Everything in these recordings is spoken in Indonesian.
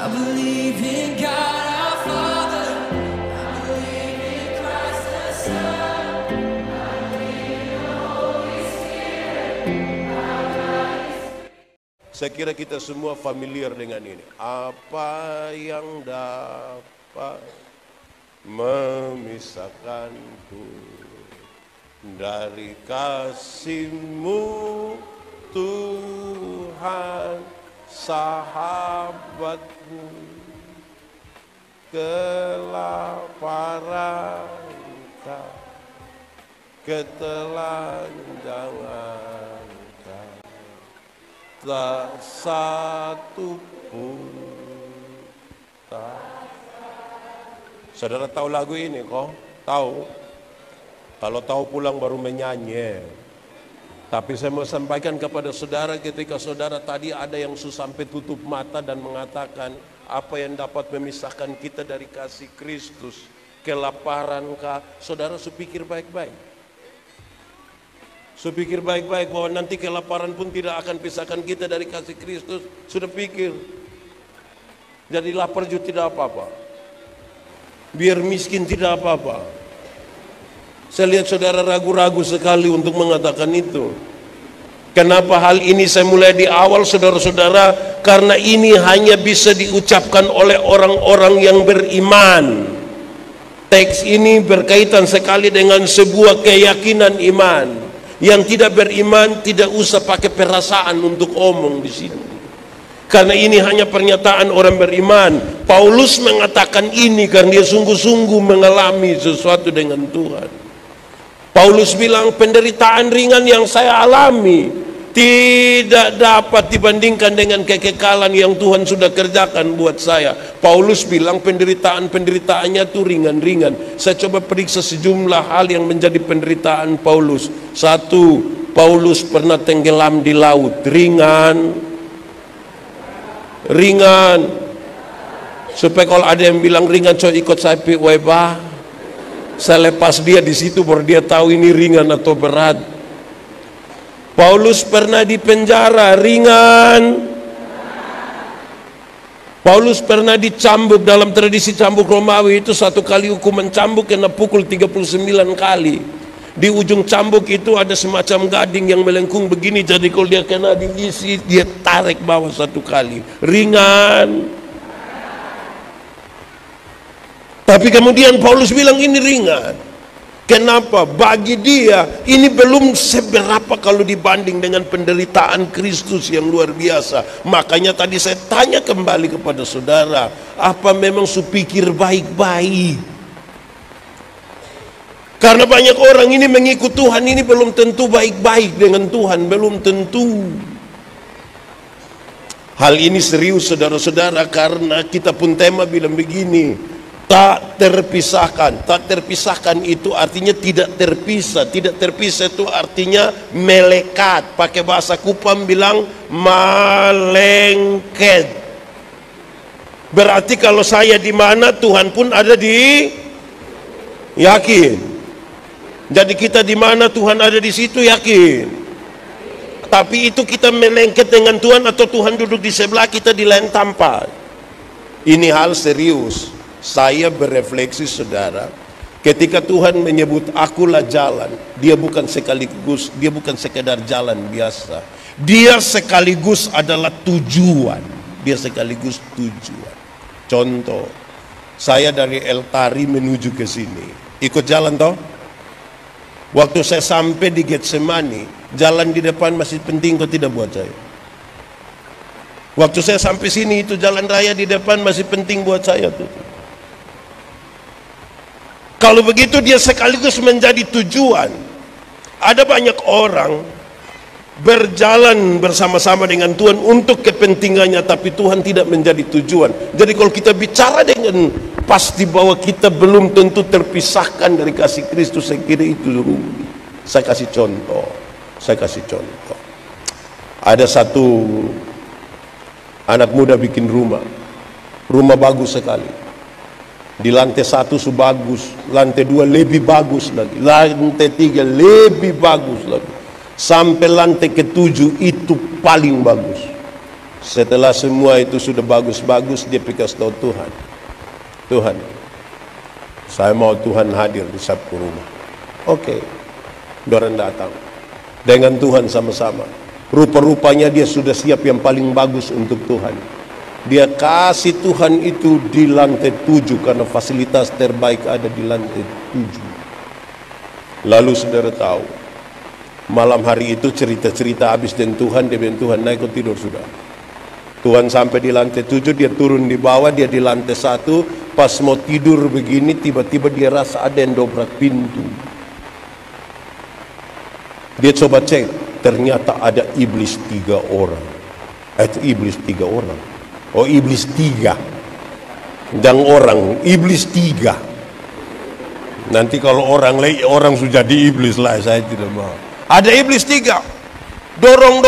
I believe in God our Father. I believe in Christ the Son. I believe in the Holy Spirit. Saya kira kita semua familiar dengan ini. Apa yang dapat memisahkanku dari kasih-Mu, Tuhan, sahabatku, kelaparan, ketelanjangan, tak satu pun tak. Saudara tahu lagu ini kok? Tahu? Kalau tahu pulang baru menyanyi. Tapi saya mau sampaikan kepada saudara, ketika saudara tadi ada yang sampai tutup mata dan mengatakan, apa yang dapat memisahkan kita dari kasih Kristus? Kelaparan kah? Saudara supikir baik-baik. Supikir baik-baik bahwa nanti kelaparan pun tidak akan pisahkan kita dari kasih Kristus. Sudah pikir. Jadi lapar juga tidak apa-apa. Biar miskin tidak apa-apa. Saya lihat saudara ragu-ragu sekali untuk mengatakan itu. Kenapa hal ini saya mulai di awal saudara-saudara? Karena ini hanya bisa diucapkan oleh orang-orang yang beriman. Teks ini berkaitan sekali dengan sebuah keyakinan iman. Yang tidak beriman tidak usah pakai perasaan untuk omong di sini. Karena ini hanya pernyataan orang beriman. Paulus mengatakan ini karena dia sungguh-sungguh mengalami sesuatu dengan Tuhan. Paulus bilang penderitaan ringan yang saya alami tidak dapat dibandingkan dengan kekekalan yang Tuhan sudah kerjakan buat saya. Paulus bilang penderitaan-penderitaannya itu ringan-ringan. Saya coba periksa sejumlah hal yang menjadi penderitaan Paulus. Satu, Paulus pernah tenggelam di laut. Ringan. Supaya kalau ada yang bilang ringan, coba ikut saya pi weba. Saya lepas dia di situ baru dia tahu ini ringan atau berat. Paulus pernah di penjara, ringan. Paulus pernah dicambuk. Dalam tradisi cambuk Romawi itu satu kali hukuman cambuk kena pukul 39 kali. Di ujung cambuk itu ada semacam gading yang melengkung begini. Jadi kalau dia kena diisi, dia tarik bawah satu kali. Ringan. Tapi kemudian Paulus bilang ini ringan. Kenapa? Bagi dia ini belum seberapa kalau dibanding dengan penderitaan Kristus yang luar biasa. Makanya tadi saya tanya kembali kepada saudara, apa memang supikir baik-baik? Karena banyak orang ini mengikut Tuhan ini belum tentu baik-baik dengan Tuhan, belum tentu. Hal ini serius saudara-saudara, karena kita pun tema bilang begini, tak terpisahkan. Tak terpisahkan itu artinya tidak terpisah. Tidak terpisah itu artinya melekat. Pakai bahasa Kupang bilang malengket. Berarti kalau saya di mana, Tuhan pun ada di, yakin. Jadi kita di mana, Tuhan ada di situ, yakin. Tapi itu kita melengket dengan Tuhan atau Tuhan duduk di sebelah kita di lain tempat. Ini hal serius. Saya berefleksi saudara, ketika Tuhan menyebut akulah jalan, dia bukan sekaligus, dia bukan sekedar jalan biasa. Dia sekaligus adalah tujuan. Dia sekaligus tujuan. Contoh, saya dari El Tari menuju ke sini. Ikut jalan toh? Waktu saya sampai di Getsemani, jalan di depan masih penting kok tidak buat saya. Waktu saya sampai sini itu jalan raya di depan masih penting buat saya tuh. Kalau begitu dia sekaligus menjadi tujuan. Ada banyak orang berjalan bersama-sama dengan Tuhan untuk kepentingannya, tapi Tuhan tidak menjadi tujuan. Jadi kalau kita bicara dengan pasti bahwa kita belum tentu terpisahkan dari kasih Kristus, saya kira itu rugi. Saya kasih contoh. Ada satu anak muda bikin rumah bagus sekali. Di lantai 1 bagus, lantai 2 lebih bagus lagi, lantai 3 lebih bagus lagi, sampai lantai ke-7 itu paling bagus. Setelah semua itu sudah bagus-bagus, dia kasih tahu Tuhan, Tuhan, saya mau Tuhan hadir di saku rumah. Oke, dorang datang dengan Tuhan sama-sama. Rupa-rupanya dia sudah siap yang paling bagus untuk Tuhan. Dia kasih Tuhan itu di lantai 7 karena fasilitas terbaik ada di lantai 7. Lalu saudara tahu, malam hari itu cerita-cerita habis dengan Tuhan, dia bilang, Tuhan naik kau tidur sudah. Tuhan sampai di lantai 7, dia turun di bawah, dia di lantai 1. Pas mau tidur begini, tiba-tiba dia rasa ada yang dobrak pintu. Dia coba cek, ternyata ada iblis 3 orang. Itu iblis 3 orang. Oh, iblis 3. Dan orang, iblis 3. Nanti kalau orang sudah di iblis lah, saya tidak mau. Ada iblis 3. Dorong,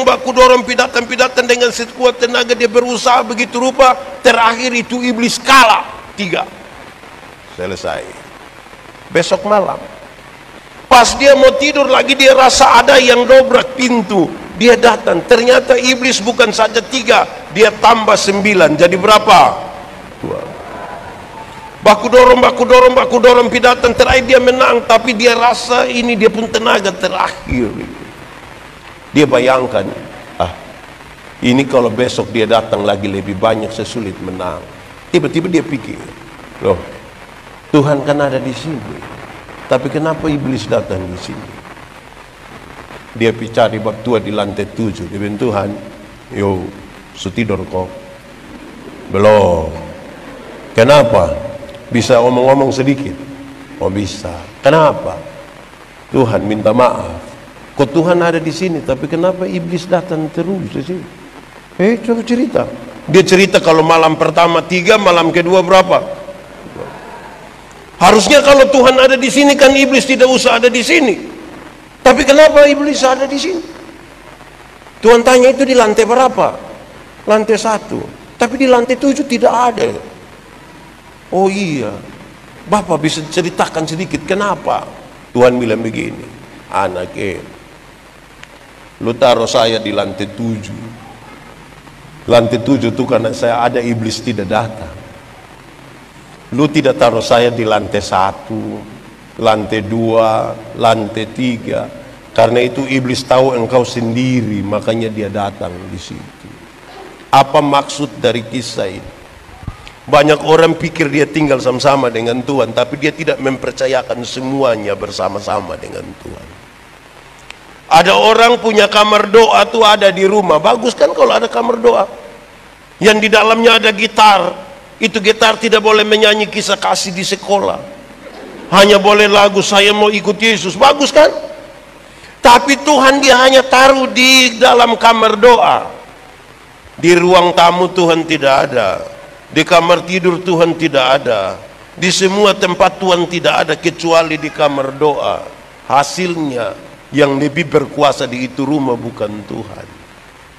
baku dorong, pidatan dengan sekuat tenaga, dia berusaha begitu rupa. Terakhir itu iblis kalah. 3. Selesai. Besok malam, pas dia mau tidur lagi, dia rasa ada yang dobrak pintu. Dia datang, ternyata iblis bukan saja 3, dia tambah 9. Jadi berapa? 2. Baku dorong, pidatan. Terakhir dia menang, tapi dia rasa ini dia pun tenaga terakhir. Dia bayangkan, ini kalau besok dia datang lagi lebih banyak, sesulit menang. Tiba-tiba dia pikir, loh, Tuhan kan ada di sini, tapi kenapa iblis datang di sini? Dia cari bab tua di lantai 7. Dia bilang, Tuhan, yo, sutidur kok? Belum. Kenapa? Bisa omong-omong sedikit? Oh bisa. Kenapa? Tuhan minta maaf. Kok Tuhan ada di sini, tapi kenapa iblis datang terus di sini? Coba cerita. Dia cerita kalau malam pertama 3, malam kedua berapa? Harusnya kalau Tuhan ada di sini kan iblis tidak usah ada di sini. Tapi kenapa iblis ada di sini? Tuhan tanya itu di lantai berapa? Lantai 1. Tapi di lantai 7 tidak ada. Oh iya. Bapak bisa ceritakan sedikit kenapa? Tuhan bilang begini, anaknya, lu taruh saya di lantai 7. Lantai 7 itu karena saya ada, iblis tidak datang. Lu tidak taruh saya di lantai 1, lantai 2, lantai 3. Karena itu iblis tahu engkau sendiri, makanya dia datang di situ. Apa maksud dari kisah ini? Banyak orang pikir dia tinggal sama-sama dengan Tuhan, tapi dia tidak mempercayakan semuanya bersama-sama dengan Tuhan. Ada orang punya kamar doa tuh ada di rumah. Bagus kan kalau ada kamar doa yang di dalamnya ada gitar. Itu gitar tidak boleh menyanyi kisah kasih di sekolah, hanya boleh lagu saya mau ikut Yesus. Bagus kan? Tapi Tuhan dia hanya taruh di dalam kamar doa. Di ruang tamu Tuhan tidak ada, di kamar tidur Tuhan tidak ada, di semua tempat Tuhan tidak ada kecuali di kamar doa. Hasilnya yang lebih berkuasa di itu rumah bukan Tuhan,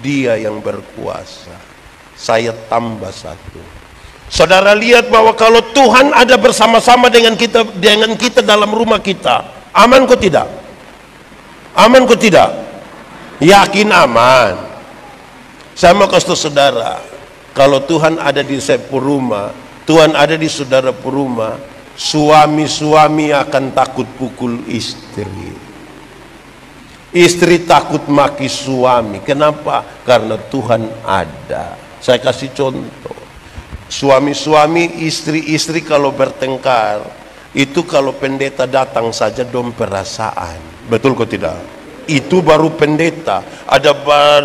dia yang berkuasa. Saya tambah 1. Saudara lihat bahwa kalau Tuhan ada bersama-sama dengan kita dalam rumah kita, aman kok tidak? Aman kok tidak? Yakin aman. Saya mau kasih saudara, kalau Tuhan ada di sebuah rumah, Tuhan ada di saudara rumah, suami-suami akan takut pukul istri. Istri takut maki suami. Kenapa? Karena Tuhan ada. Saya kasih contoh. Suami-suami, istri-istri kalau bertengkar, itu kalau pendeta datang saja dong perasaan. Betul kok tidak? Itu baru pendeta. Ada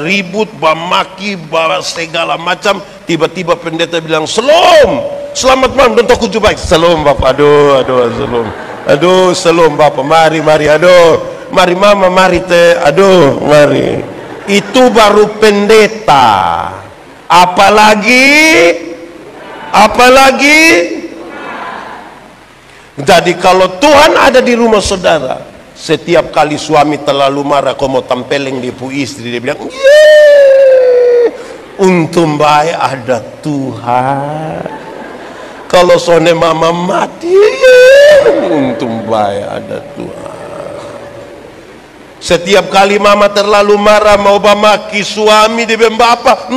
ribut, maki, segala macam. Tiba-tiba pendeta bilang, "Shalom, selamat malam, dong takut baik." "Shalom Bapak." Aduh, shalom. Aduh, shalom Bapak. Mari, aduh. Mari mama, mari teh, aduh, mari. Itu baru pendeta. Apalagi jadi kalau Tuhan ada di rumah saudara, setiap kali suami terlalu marah, kau mau tampeleng di pu istri, dia bilang, untung baik ada Tuhan. Kalau sone mama mati, untung baik ada Tuhan. Setiap kali mama terlalu marah mau maki suami di bapa,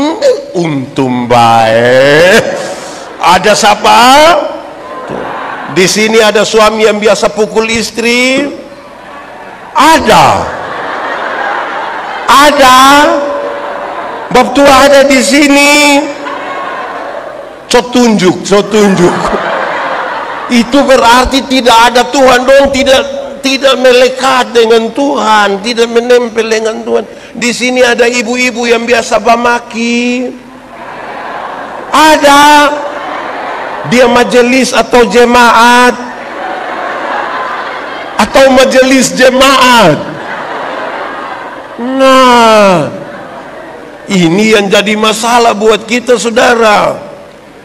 untung baik. Ada siapa? Di sini ada suami yang biasa pukul istri? Ada. Bab tua ada di sini. So tunjuk. Itu berarti tidak ada Tuhan dong, tidak melekat dengan Tuhan, tidak menempel dengan Tuhan. Di sini ada ibu-ibu yang biasa bamaki. Ada. Dia majelis atau jemaat atau majelis jemaat. Nah, ini yang jadi masalah buat kita, saudara.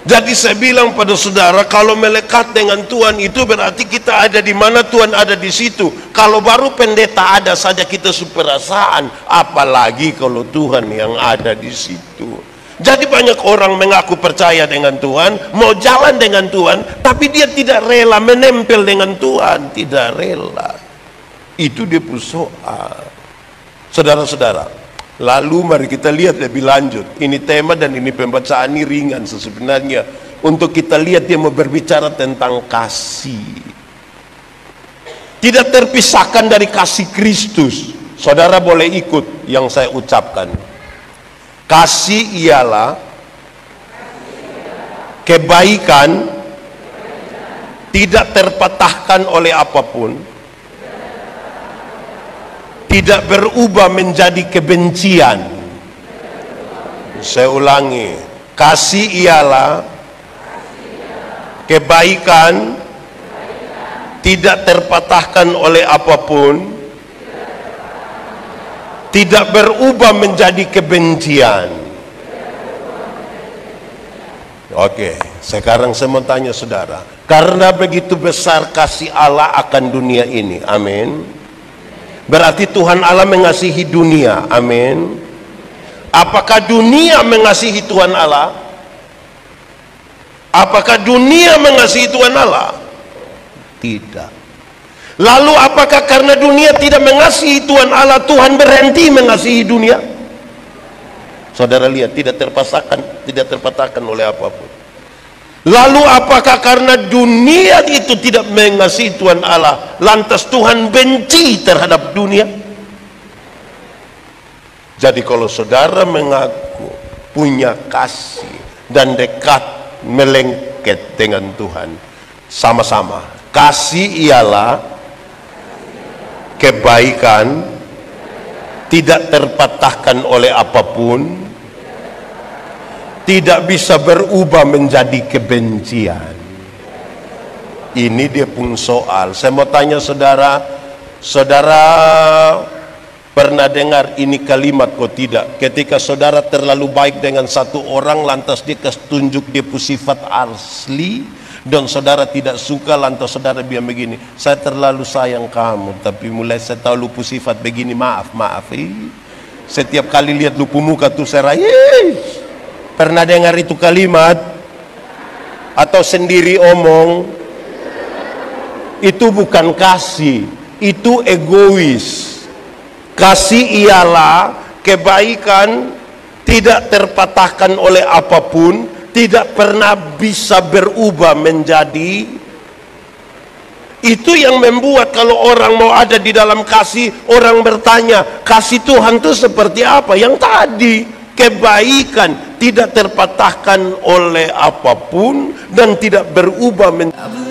Jadi saya bilang pada saudara, kalau melekat dengan Tuhan itu berarti kita ada di mana Tuhan ada di situ. Kalau baru pendeta ada saja kita perasaan, apalagi kalau Tuhan yang ada di situ. Jadi banyak orang mengaku percaya dengan Tuhan, mau jalan dengan Tuhan, tapi dia tidak rela menempel dengan Tuhan, tidak rela. Itu dia pun soal. Saudara-saudara, lalu mari kita lihat lebih lanjut. Ini tema dan ini pembacaan ini ringan sebenarnya. Untuk kita lihat dia mau berbicara tentang kasih. Tidak terpisahkan dari kasih Kristus. Saudara boleh ikut yang saya ucapkan. Kasih ialah kebaikan tidak terpatahkan oleh apapun, tidak berubah menjadi kebencian. Saya ulangi, kasih ialah kebaikan tidak terpatahkan oleh apapun, tidak berubah menjadi kebencian. Oke, sekarang saya mau tanya saudara, karena begitu besar kasih Allah akan dunia ini, amin. Berarti Tuhan Allah mengasihi dunia, amin. Apakah dunia mengasihi Tuhan Allah? Apakah dunia mengasihi Tuhan Allah? Tidak. Lalu apakah karena dunia tidak mengasihi Tuhan Allah, Tuhan berhenti mengasihi dunia? Saudara lihat, tidak terpatahkan oleh apapun. Lalu apakah karena dunia itu tidak mengasihi Tuhan Allah, lantas Tuhan benci terhadap dunia? Jadi kalau saudara mengaku punya kasih dan dekat melengket dengan Tuhan, sama-sama. Kasih ialah kebaikan tidak terpatahkan oleh apapun, tidak bisa berubah menjadi kebencian. Ini dia pun soal. Saya mau tanya saudara, saudara pernah dengar ini kalimat kok tidak? Ketika saudara terlalu baik dengan satu orang, lantas dia tunjuk dia pun sifat asli, dan saudara tidak suka, lantas saudara bilang begini, saya terlalu sayang kamu, tapi mulai saya tahu lupu sifat begini, maaf. Setiap kali lihat lupu muka tuh saya pernah dengar itu kalimat? Atau sendiri omong? Itu bukan kasih, itu egois. Kasih ialah kebaikan tidak terpatahkan oleh apapun, tidak pernah bisa berubah menjadi. Itu yang membuat kalau orang mau ada di dalam kasih, orang bertanya, kasih Tuhan itu seperti apa? Yang tadi, kebaikan tidak terpatahkan oleh apapun dan tidak berubah menjadi